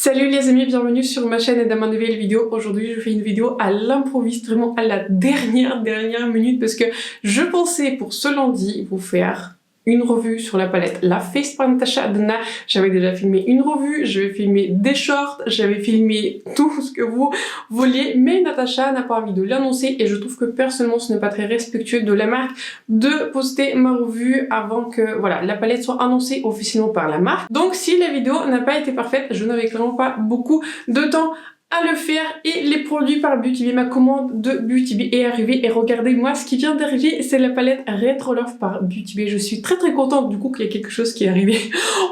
Salut les amis, bienvenue sur ma chaîne et dans ma nouvelle vidéo. Aujourd'hui je fais une vidéo à l'improviste, vraiment à la dernière minute parce que je pensais pour ce lundi vous faire une revue sur la palette La Face par Natasha Denona. J'avais déjà filmé une revue, j'avais filmé des shorts, j'avais filmé tout ce que vous vouliez, mais Natasha n'a pas envie de l'annoncer et je trouve que personnellement ce n'est pas très respectueux de la marque de poster ma revue avant que voilà la palette soit annoncée officiellement par la marque. Donc si la vidéo n'a pas été parfaite, je n'avais clairement pas beaucoup de temps à le faire et les produits par Beauty Bay, ma commande de Beauty Bay est arrivée et regardez-moi ce qui vient d'arriver, c'est la palette Retro Love par Beauty Bay. Je suis très contente du coup qu'il y ait quelque chose qui est arrivé.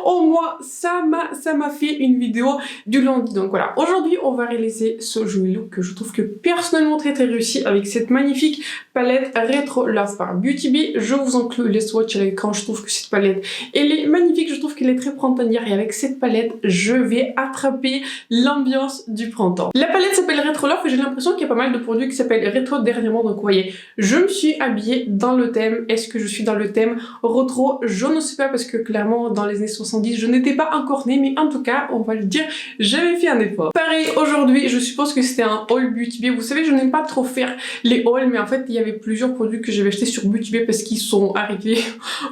Au moins ça m'a fait une vidéo du lundi. Donc voilà, aujourd'hui on va réaliser ce joli look que je trouve que personnellement très réussi avec cette magnifique palette Retro Love par Beauty Bay. Je vous inclus les swatchs à l'écran, je trouve que cette palette elle est magnifique, je trouve qu'elle est très printanière et avec cette palette je vais attraper l'ambiance du printemps. La palette s'appelle Retro Love et j'ai l'impression qu'il y a pas mal de produits qui s'appellent rétro dernièrement, donc vous voyez, je me suis habillée dans le thème. Est-ce que je suis dans le thème rétro? Je ne sais pas parce que clairement dans les années 70 je n'étais pas encore née, mais en tout cas on va le dire, j'avais fait un effort. Pareil aujourd'hui, je suppose que c'était un haul Beauty Bay. Vous savez, je n'aime pas trop faire les hauls, mais en fait il y avait plusieurs produits que j'avais achetés sur Beauty Bay parce qu'ils sont arrivés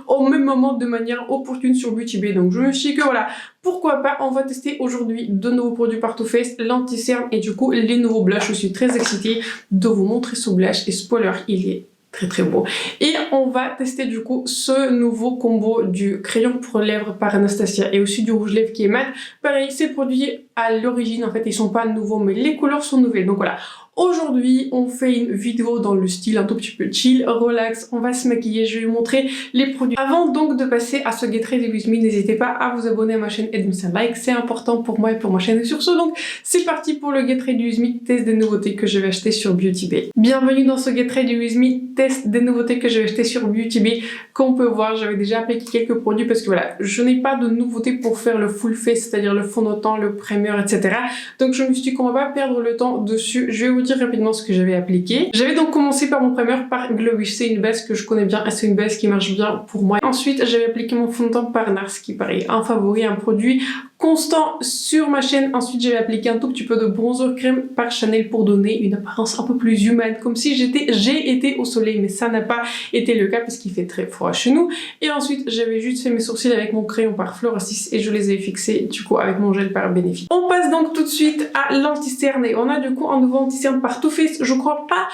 au même moment de manière opportune sur Beauty Bay, donc je me suis dit que voilà, pourquoi pas, on va tester aujourd'hui de nouveaux produits par Too Faced, l'anti-cerne et du coup les nouveaux blushs. Je suis très excitée de vous montrer ce blush et spoiler, il est très beau. Et on va tester du coup ce nouveau combo du crayon pour lèvres par Anastasia et aussi du rouge lèvres qui est mat. Pareil, ces produits à l'origine en fait ils sont pas nouveaux mais les couleurs sont nouvelles, donc voilà. Aujourd'hui, on fait une vidéo dans le style un tout petit peu chill, relax, on va se maquiller, je vais vous montrer les produits. Avant donc de passer à ce Get Ready With Me, n'hésitez pas à vous abonner à ma chaîne et de me faire like, c'est important pour moi et pour ma chaîne. Et sur ce donc, c'est parti pour le Get Ready With Me, test des nouveautés que je vais acheter sur Beauty Bay. Bienvenue dans ce Get Ready With Me, test des nouveautés que je vais acheter sur Beauty Bay. Comme on peut voir, j'avais déjà appliqué quelques produits parce que voilà, je n'ai pas de nouveautés pour faire le full face, c'est-à-dire le fond de teint, le primer, etc. Donc je me suis dit qu'on va pas perdre le temps dessus, je vais vous dire rapidement ce que j'avais appliqué. J'avais donc commencé par mon primer par Glowish, c'est une base que je connais bien et c'est une base qui marche bien pour moi. Ensuite j'avais appliqué mon fond de teint par NARS qui paraît un favori, un produit constant sur ma chaîne. Ensuite j'avais appliqué un tout petit peu de bronzer crème par Chanel pour donner une apparence un peu plus humaine, comme si j'ai été au soleil, mais ça n'a pas été le cas parce qu'il fait très froid chez nous. Et ensuite j'avais juste fait mes sourcils avec mon crayon par Floracis et je les ai fixés du coup avec mon gel par Benefit. On passe donc tout de suite à l'anti-cerne et on a du coup un nouveau anti-cerne par Too Faced. Je crois pas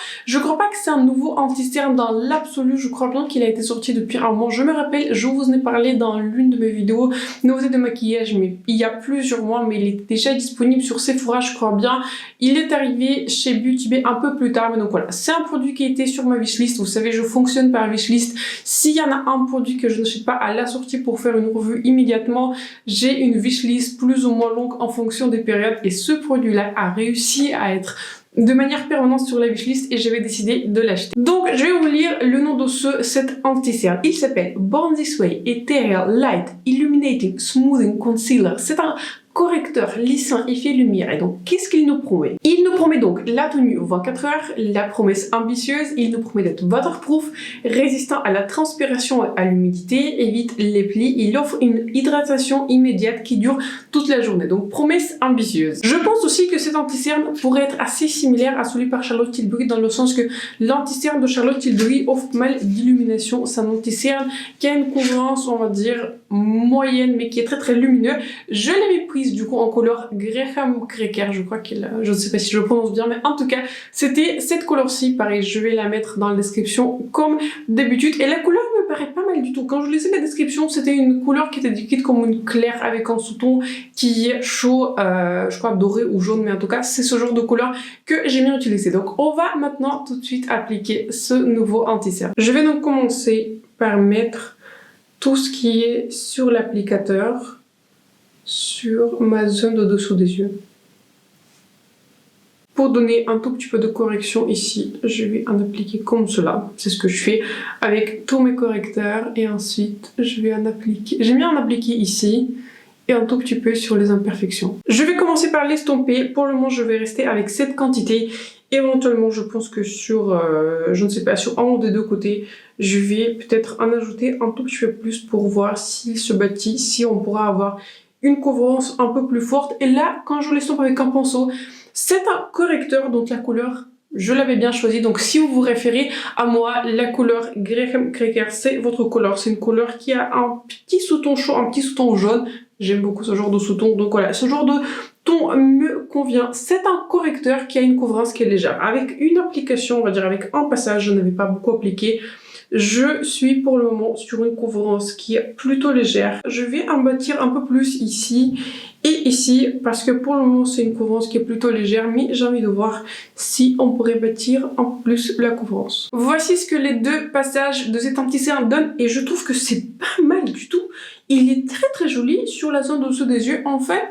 que c'est un nouveau anti-cerne dans l'absolu, je crois bien qu'il a été sorti depuis un moment. Je me rappelle, je vous en ai parlé dans l'une de mes vidéos nouveautés de maquillage, mais il y a plusieurs mois, mais il est déjà disponible sur Sephora, je crois bien. Il est arrivé chez Beauty Bay un peu plus tard, mais donc voilà, c'est un produit qui était sur ma wishlist. Vous savez, je fonctionne par wishlist. S'il y en a un produit que je n'achète pas à la sortie pour faire une revue immédiatement, j'ai une wishlist plus ou moins longue en fonction des périodes et ce produit-là a réussi à être de manière permanente sur la wishlist et j'avais décidé de l'acheter. Donc je vais vous lire le nom de cet anti-cerne. Il s'appelle Born This Way Ethereal Light Illuminating Smoothing Concealer. C'est un correcteur lissant effet lumière. Et donc, qu'est-ce qu'il nous promet? Il nous promet donc la tenue 24 heures, la promesse ambitieuse, il nous promet d'être waterproof, résistant à la transpiration et à l'humidité, évite les plis, il offre une hydratation immédiate qui dure toute la journée. Donc, promesse ambitieuse. Je pense aussi que cet anti-cerne pourrait être assez similaire à celui par Charlotte Tilbury dans le sens que l'anti-cerne de Charlotte Tilbury offre pas mal d'illumination. C'est un anti-cerne qui a une couvrance, on va dire, moyenne, mais qui est très lumineux. Je l'avais prise du coup en couleur Graham Cracker, je crois qu'elle, je ne sais pas si je le prononce bien, mais en tout cas c'était cette couleur-ci. Pareil, je vais la mettre dans la description comme d'habitude et la couleur me paraît pas mal du tout. Quand je lisais la description, c'était une couleur qui était décrite comme une claire avec un sous-ton qui est chaud, je crois doré ou jaune, mais en tout cas c'est ce genre de couleur que j'ai bien utilisé. Donc on va maintenant tout de suite appliquer ce nouveau anti-cerne. Je vais donc commencer par mettre tout ce qui est sur l'applicateur sur ma zone de dessous des yeux. Pour donner un tout petit peu de correction ici, je vais en appliquer comme cela. C'est ce que je fais avec tous mes correcteurs et ensuite je vais en appliquer. J'ai mis en appliquer ici et un tout petit peu sur les imperfections. Je vais commencer par l'estomper. Pour le moment, je vais rester avec cette quantité. Éventuellement, je pense que sur, je ne sais pas, sur un ou des deux côtés, je vais peut-être en ajouter un tout petit peu plus pour voir s'il se bâtit, si on pourra avoir une couvrance un peu plus forte. Et là, quand je l'estompe avec un pinceau, c'est un correcteur, donc la couleur, je l'avais bien choisi. Donc si vous vous référez à moi, la couleur Graham Cracker, c'est votre couleur. C'est une couleur qui a un petit sous-ton chaud, un petit sous-ton jaune. J'aime beaucoup ce genre de sous-ton. Donc voilà, ce genre de ton me convient. C'est un correcteur qui a une couvrance qui est légère. Avec une application, on va dire avec un passage, je n'avais pas beaucoup appliqué. Je suis pour le moment sur une couvrance qui est plutôt légère. Je vais en bâtir un peu plus ici et ici parce que pour le moment c'est une couvrance qui est plutôt légère, mais j'ai envie de voir si on pourrait bâtir un peu plus la couvrance. Voici ce que les deux passages de cet anti-cerne donnent et je trouve que c'est pas mal du tout. Il est très joli sur la zone au-dessous des yeux. En fait,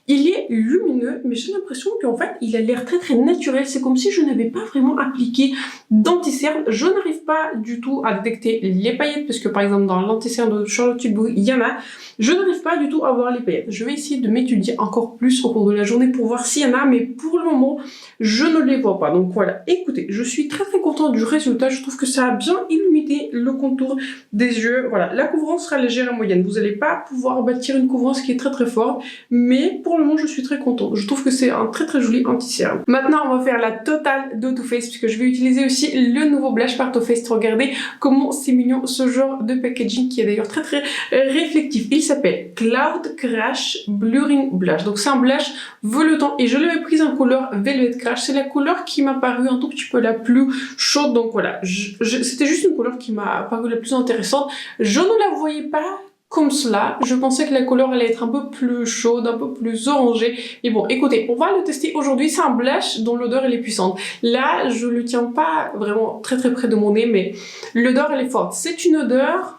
il est lumineux, mais j'ai l'impression qu'en fait, il a l'air très naturel. C'est comme si je n'avais pas vraiment appliqué d'anti-cerne. Je n'arrive pas du tout à détecter les paillettes, parce que par exemple, dans l'anti-cerne de Charlotte Tilbury, il y en a. Je n'arrive pas du tout à voir les paillettes. Je vais essayer de m'étudier encore plus au cours de la journée pour voir s'il y en a, mais pour le moment, je ne les vois pas. Donc voilà, écoutez, je suis très contente du résultat. Je trouve que ça a bien illuminé le contour des yeux. Voilà, la couvrance sera légère et moyenne. Vous n'allez pas pouvoir bâtir une couvrance qui est très forte, mais pour le moment, je suis très contente. Je trouve que c'est un très joli anti-cerne. Maintenant, on va faire la totale de Too Faced, puisque je vais utiliser aussi le nouveau blush par Too Faced. Regardez comment c'est mignon ce genre de packaging qui est d'ailleurs très réflectif. Il s'appelle Cloud Crash Blurring Blush. Donc c'est un blush veloutant et je l'avais pris en couleur Velvet Crash. C'est la couleur qui m'a paru un tout petit peu la plus chaude. Donc voilà, c'était juste une couleur qui m'a paru la plus intéressante. Je ne la voyais pas comme cela. Je pensais que la couleur allait être un peu plus chaude, un peu plus orangée. Mais bon, écoutez, on va le tester aujourd'hui. C'est un blush dont l'odeur elle est puissante. Là, je le tiens pas vraiment très près de mon nez, mais l'odeur elle est forte. C'est une odeur...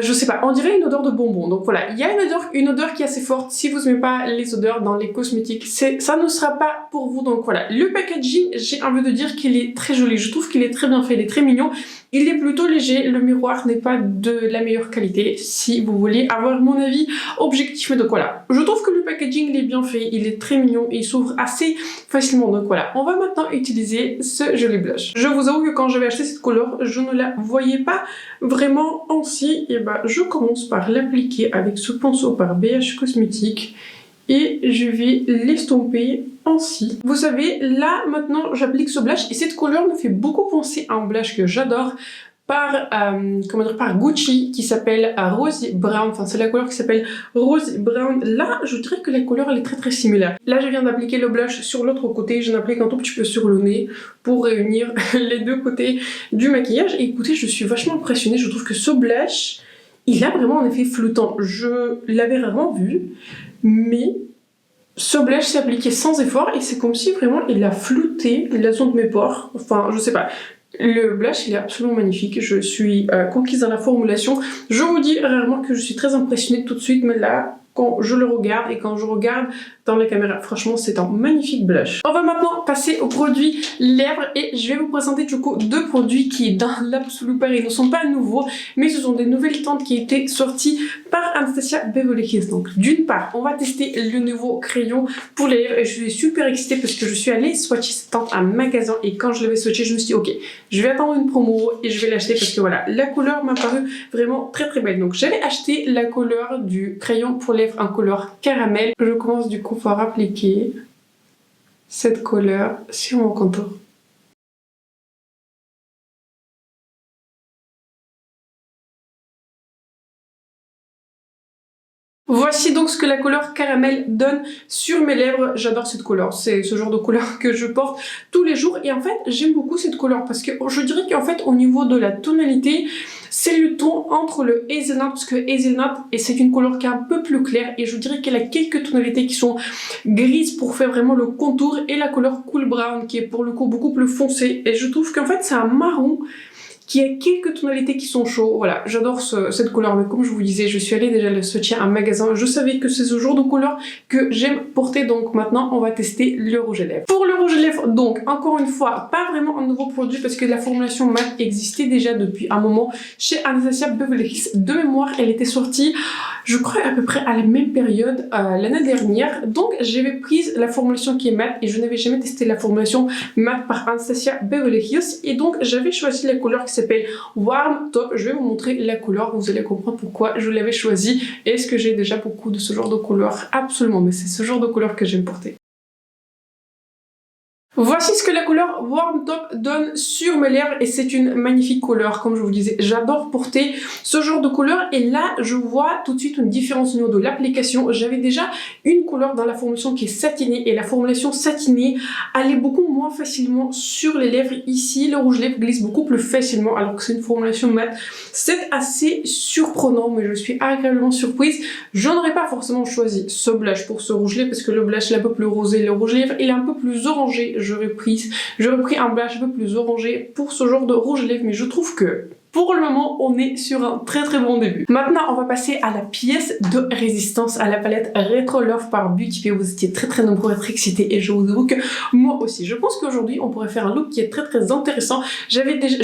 je sais pas, on dirait une odeur de bonbon. Donc voilà, il y a une odeur qui est assez forte. Si vous n'aimez pas les odeurs dans les cosmétiques, ça ne sera pas pour vous. Donc voilà, le packaging, j'ai envie de dire qu'il est très joli. Je trouve qu'il est très bien fait, il est très mignon. Il est plutôt léger, le miroir n'est pas de la meilleure qualité, si vous voulez avoir mon avis objectif. Mais donc voilà, je trouve que le packaging il est bien fait, il est très mignon et il s'ouvre assez facilement. Donc voilà, on va maintenant utiliser ce joli blush. Je vous avoue que quand j'avais acheté cette couleur, je ne la voyais pas vraiment en si. Et bah je commence par l'appliquer avec ce pinceau par BH Cosmétiques. Et je vais l'estomper ainsi. Vous savez, là maintenant j'applique ce blush et cette couleur me fait beaucoup penser à un blush que j'adore par Gucci qui s'appelle Rosy Brown. Enfin c'est la couleur qui s'appelle Rosy Brown. Là je dirais que la couleur elle est très similaire. Là je viens d'appliquer le blush sur l'autre côté. J'en applique un tout petit peu sur le nez pour réunir les deux côtés du maquillage. Et écoutez, je suis vachement impressionnée. Je trouve que ce blush, il a vraiment un effet flottant. Je l'avais rarement vu. Mais ce blush s'est appliqué sans effort et c'est comme si vraiment il a flouté la zone de mes pores. Enfin, je sais pas. Le blush, il est absolument magnifique. Je suis conquise dans la formulation. Je vous dis rarement que je suis très impressionnée tout de suite, mais là, quand je le regarde et quand je regarde dans la caméra, franchement, c'est un magnifique blush. On va maintenant passer aux produits lèvres et je vais vous présenter du coup deux produits qui, dans l'absolu pareil, ne sont pas nouveaux, mais ce sont des nouvelles teintes qui étaient sorties par Anastasia Beverly Hills. Donc, d'une part, on va tester le nouveau crayon pour les lèvres et je suis super excitée parce que je suis allée swatcher cette teinte à un magasin et quand je l'avais swatché, je me suis dit, ok, je vais attendre une promo et je vais l'acheter parce que voilà, la couleur m'a paru vraiment très belle. Donc, j'avais acheté la couleur du crayon pour lèvres en couleur caramel. Je commence du coup par appliquer cette couleur sur mon contour. Voici donc ce que la couleur caramel donne sur mes lèvres. J'adore cette couleur, c'est ce genre de couleur que je porte tous les jours et en fait j'aime beaucoup cette couleur parce que je dirais qu'en fait au niveau de la tonalité c'est le ton entre le hazelnut parce que hazelnut et c'est une couleur qui est un peu plus claire et je dirais qu'elle a quelques tonalités qui sont grises pour faire vraiment le contour et la couleur cool brown qui est pour le coup beaucoup plus foncée et je trouve qu'en fait c'est un marron qui a quelques tonalités qui sont chaudes. Voilà, j'adore cette couleur, mais comme je vous disais, je suis allée déjà le swatcher à un magasin. Je savais que c'est ce genre de couleur que j'aime porter, donc maintenant on va tester le rouge à lèvres. Pour le rouge à lèvres, donc encore une fois, pas vraiment un nouveau produit parce que la formulation mat existait déjà depuis un moment chez Anastasia Beverly Hills. De mémoire, elle était sortie, je crois à peu près à la même période l'année dernière. Donc j'avais prise la formulation qui est mat et je n'avais jamais testé la formulation mat par Anastasia Beverly Hills et donc j'avais choisi la couleur qui s'appelle Warm Top. Je vais vous montrer la couleur, vous allez comprendre pourquoi je l'avais choisi. Est-ce que j'ai déjà beaucoup de ce genre de couleur? Absolument, mais c'est ce genre de couleur que j'aime porter. Voici ce que la couleur Warm Top donne sur mes lèvres et c'est une magnifique couleur, comme je vous disais. J'adore porter ce genre de couleur et là, je vois tout de suite une différence au niveau de l'application. J'avais déjà une couleur dans la formulation qui est satinée et la formulation satinée allait beaucoup moins facilement sur les lèvres. Ici, le rouge lèvres glisse beaucoup plus facilement alors que c'est une formulation mate. C'est assez surprenant, mais je suis agréablement surprise. Je n'aurais pas forcément choisi ce blush pour ce rouge lèvres parce que le blush est un peu plus rosé, le rouge lèvres il est un peu plus orangé. J'aurais pris un blush un peu plus orangé pour ce genre de rouge à lèvres, mais je trouve que pour le moment, on est sur un très bon début. Maintenant, on va passer à la pièce de résistance, à la palette Retro Love par Beauty Bay. Vous étiez très nombreux à être excités et je vous avoue que moi aussi. Je pense qu'aujourd'hui, on pourrait faire un look qui est très intéressant. Je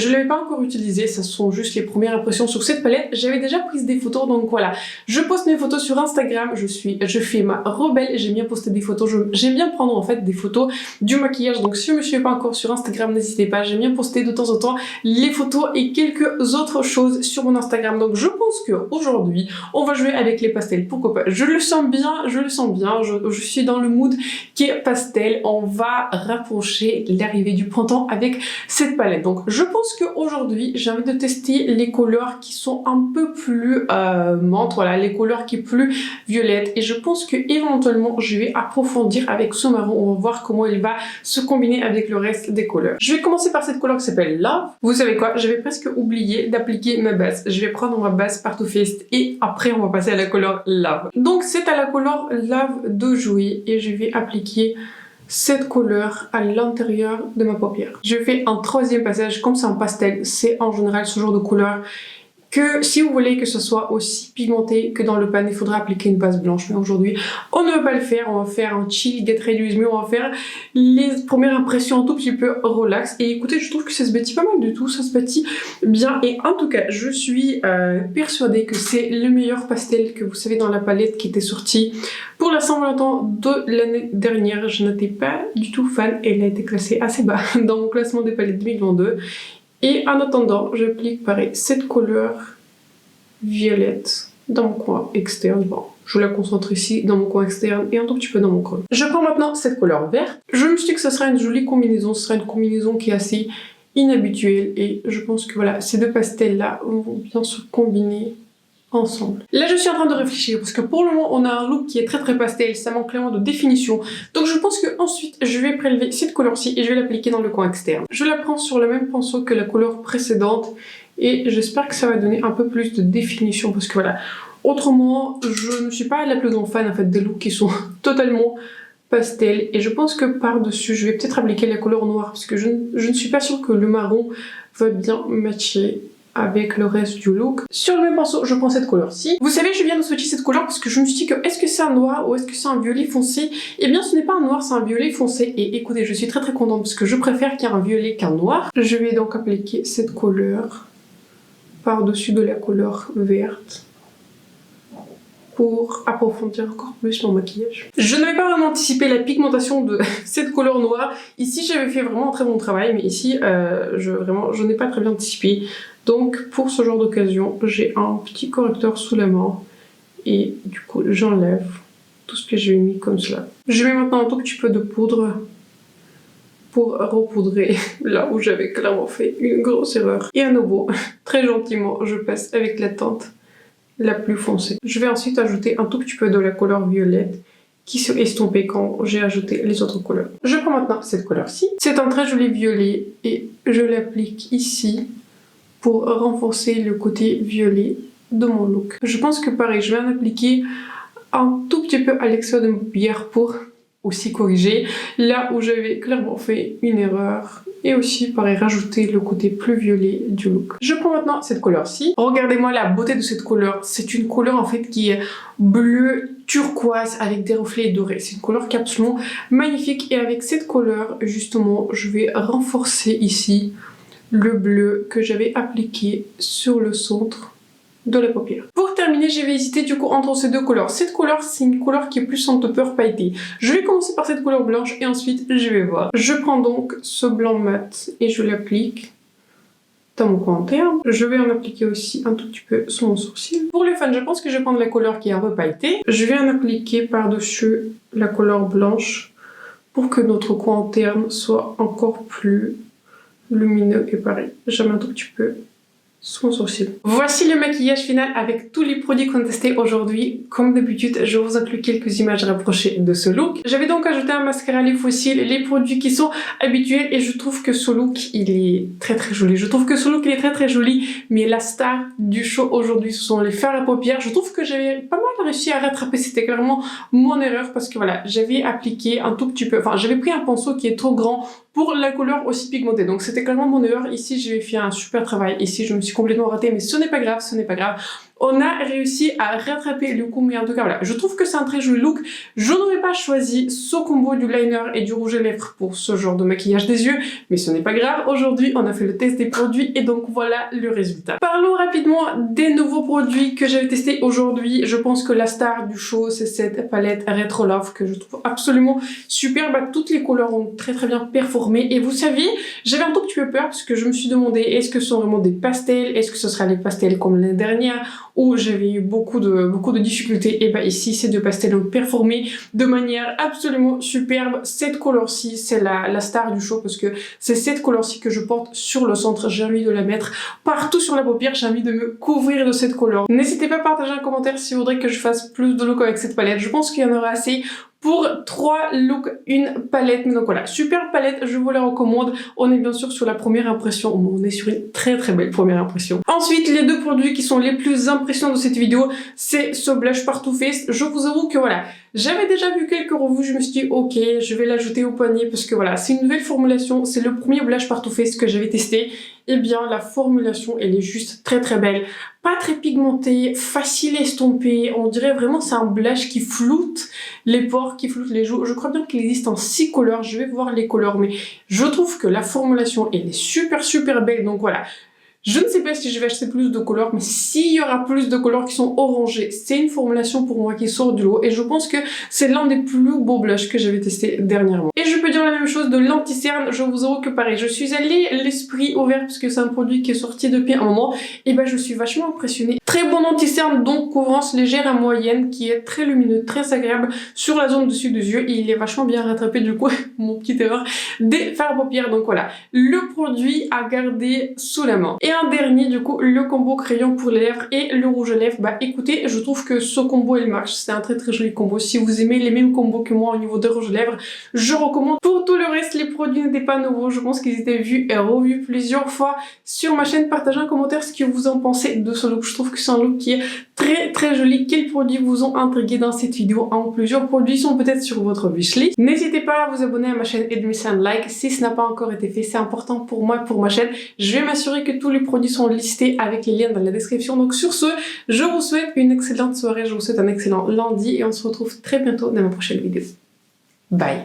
l'avais pas encore utilisé, ça sont juste les premières impressions sur cette palette. J'avais déjà pris des photos, donc voilà. Je poste mes photos sur Instagram, je fais ma rebelle, j'aime bien poster des photos, j'aime bien prendre en fait des photos du maquillage. Donc si vous ne me suivez pas encore sur Instagram, n'hésitez pas, j'aime bien poster de temps en temps les photos et quelques autres choses sur mon Instagram. Donc je pense qu'aujourd'hui on va jouer avec les pastels, pourquoi pas. Je le sens bien, je suis dans le mood qui est pastel. On va rapprocher l'arrivée du printemps avec cette palette. Donc je pense qu'aujourd'hui j'ai envie de tester les couleurs qui sont un peu plus menthe, voilà, les couleurs qui sont plus violettes, et je pense que éventuellement je vais approfondir avec ce marron. On va voir comment il va se combiner avec le reste des couleurs. Je vais commencer par cette couleur qui s'appelle Love. Vous savez quoi, j'avais presque oublié d'appliquer ma base. Je vais prendre ma base par Too Faced et après on va passer à la couleur Love. Donc c'est à la couleur Love de jouer et je vais appliquer cette couleur à l'intérieur de ma paupière. Je fais un troisième passage, comme c'est en pastel, c'est en général ce genre de couleur que si vous voulez que ce soit aussi pigmenté que dans le pan, il faudra appliquer une base blanche. Mais aujourd'hui, on ne va pas le faire. On va faire un chill, get ready with me. On va faire les premières impressions un tout petit peu relax. Et écoutez, je trouve que ça se bâtit pas mal du tout. Ça se bâtit bien. Et en tout cas, je suis persuadée que c'est le meilleur pastel que vous savez dans la palette qui était sortie pour la Saint-Valentin de l'année dernière. Je n'étais pas du tout fan. Elle a été classée assez bas dans mon classement des palettes 2022. Et en attendant, j'applique pareil cette couleur violette dans mon coin externe. Bon, je la concentre ici dans mon coin externe et un tout petit peu dans mon creux. Je prends maintenant cette couleur verte. Je me suis dit que ça sera une jolie combinaison. Ce sera une combinaison qui est assez inhabituelle et je pense que voilà, ces deux pastels là vont bien se combiner ensemble. Là je suis en train de réfléchir parce que pour le moment on a un look qui est très pastel, ça manque clairement de définition. Donc je pense que ensuite je vais prélever cette couleur-ci et je vais l'appliquer dans le coin externe. Je la prends sur le même pinceau que la couleur précédente et j'espère que ça va donner un peu plus de définition parce que voilà, autrement je ne suis pas la plus grande fan en fait des looks qui sont totalement pastel et je pense que par-dessus je vais peut-être appliquer la couleur noire parce que je ne suis pas sûre que le marron va bien matcher avec le reste du look. Sur le même pinceau, je prends cette couleur-ci. Vous savez, je viens de swatcher cette couleur parce que je me suis dit que est-ce que c'est un noir ou est-ce que c'est un violet foncé? Eh bien, ce n'est pas un noir, c'est un violet foncé. Et écoutez, je suis très contente parce que je préfère qu'il y ait un violet qu'un noir. Je vais donc appliquer cette couleur par-dessus de la couleur verte pour approfondir encore plus mon maquillage. Je n'avais pas vraiment anticipé la pigmentation de cette couleur noire. Ici, j'avais fait vraiment un très bon travail, mais ici, je n'ai pas très bien anticipé. Donc pour ce genre d'occasion, j'ai un petit correcteur sous la main et du coup j'enlève tout ce que j'ai mis comme cela. Je mets maintenant un tout petit peu de poudre pour repoudrer là où j'avais clairement fait une grosse erreur. Et à nouveau, très gentiment, je passe avec la teinte la plus foncée. Je vais ensuite ajouter un tout petit peu de la couleur violette qui s'est estompée quand j'ai ajouté les autres couleurs. Je prends maintenant cette couleur-ci. C'est un très joli violet et je l'applique ici pour renforcer le côté violet de mon look. Je pense que pareil, je vais en appliquer un tout petit peu à l'extérieur de ma paupière pour aussi corriger là où j'avais clairement fait une erreur et aussi pareil rajouter le côté plus violet du look. Je prends maintenant cette couleur-ci. Regardez-moi la beauté de cette couleur. C'est une couleur en fait qui est bleu turquoise avec des reflets dorés. C'est une couleur qui est absolument magnifique et avec cette couleur justement je vais renforcer ici le bleu que j'avais appliqué sur le centre de la paupière. Pour terminer, j'avais hésité du coup entre ces deux couleurs. Cette couleur, c'est une couleur qui est plus en topper pailleté. Je vais commencer par cette couleur blanche et ensuite je vais voir. Je prends donc ce blanc mat et je l'applique dans mon coin interne. Je vais en appliquer aussi un tout petit peu sur mon sourcil. Pour le fun, je pense que je vais prendre la couleur qui est un peu pailletée. Je vais en appliquer par-dessus la couleur blanche pour que notre coin interne soit encore plus lumineux et pareil. J'aime un tout petit peu sur mon sourcil. Voici le maquillage final avec tous les produits qu'on a testés aujourd'hui. Comme d'habitude, je vous inclus quelques images rapprochées de ce look. J'avais donc ajouté un mascara à l'huile fossile, les produits qui sont habituels et je trouve que ce look, il est très joli. Je trouve que ce look, il est très joli, mais la star du show aujourd'hui, ce sont les fards à paupières. Je trouve que j'avais pas mal réussi à rattraper, c'était clairement mon erreur parce que voilà, j'avais appliqué un tout petit peu, enfin j'avais pris un pinceau qui est trop grand pour la couleur aussi pigmentée. Donc c'était clairement mon erreur. Ici, j'ai fait un super travail. Ici, je me suis complètement ratée, mais ce n'est pas grave, ce n'est pas grave. On a réussi à rattraper le coup, mais en tout cas, voilà. Je trouve que c'est un très joli look. Je n'aurais pas choisi ce combo du liner et du rouge à lèvres pour ce genre de maquillage des yeux, mais ce n'est pas grave. Aujourd'hui, on a fait le test des produits et donc voilà le résultat. Parlons rapidement des nouveaux produits que j'avais testés aujourd'hui. Je pense que la star du show, c'est cette palette Retro Love que je trouve absolument super. Toutes les couleurs ont très bien performé et vous saviez, j'avais un tout petit peu peur parce que je me suis demandé est-ce que ce sont vraiment des pastels, est-ce que ce sera des pastels comme l'année dernière où j'avais eu beaucoup de difficultés. Et ici, ces deux pastels ont performé de manière absolument superbe. Cette couleur-ci, c'est la star du show parce que c'est cette couleur-ci que je porte sur le centre. J'ai envie de la mettre partout sur la paupière. J'ai envie de me couvrir de cette couleur. N'hésitez pas à partager un commentaire si vous voudrez que je fasse plus de looks avec cette palette. Je pense qu'il y en aura assez pour 3 looks, une palette. Donc voilà, super palette, je vous la recommande. On est bien sûr sur la première impression. On est sur une très belle première impression. Ensuite, les deux produits qui sont les plus impressionnants de cette vidéo, c'est ce blush par Too Faced. Je vous avoue que voilà, j'avais déjà vu quelques revues, je me suis dit ok, je vais l'ajouter au panier parce que voilà, c'est une nouvelle formulation, c'est le premier blush par Too Faced que j'avais testé. Eh bien, la formulation, elle est juste très belle. Pas très pigmentée, facile à estomper. On dirait vraiment c'est un blush qui floute les pores, qui floute les joues. Je crois bien qu'il existe en 6 couleurs. Je vais voir les couleurs, mais je trouve que la formulation, elle est super belle. Donc voilà. Je ne sais pas si je vais acheter plus de couleurs, mais s'il y aura plus de couleurs qui sont orangées, c'est une formulation pour moi qui sort du lot et je pense que c'est l'un des plus beaux blushs que j'avais testé dernièrement. Et je peux dire la même chose de l'anti-cerne, je vous avoue que pareil, je suis allée l'esprit ouvert parce que c'est un produit qui est sorti depuis un moment et je suis vachement impressionnée. Très bon anti-cerne, donc couvrance légère à moyenne qui est très lumineux, très agréable sur la zone dessus des yeux et il est vachement bien rattrapé du coup, mon petite erreur, des fards à paupières. Donc voilà, le produit à garder sous la main. Et un dernier du coup, le combo crayon pour les lèvres et le rouge à lèvres. Écoutez, je trouve que ce combo il marche, c'est un très joli combo. Si vous aimez les mêmes combos que moi au niveau de rouge à lèvres, je recommande. Pour tout le reste, les produits n'étaient pas nouveaux, je pense qu'ils étaient vus et revus plusieurs fois sur ma chaîne. Partagez en commentaire ce que vous en pensez de ce look. Je trouve que c'est un look qui est très joli. Quels produits vous ont intrigué dans cette vidéo? Plusieurs produits sont peut-être sur votre wishlist. N'hésitez pas à vous abonner à ma chaîne et de me laisser un like si ce n'a pas encore été fait. C'est important pour moi, pour ma chaîne. Je vais m'assurer que tous les produits sont listés avec les liens dans la description. Donc sur ce, je vous souhaite une excellente soirée, je vous souhaite un excellent lundi et on se retrouve très bientôt dans ma prochaine vidéo. Bye!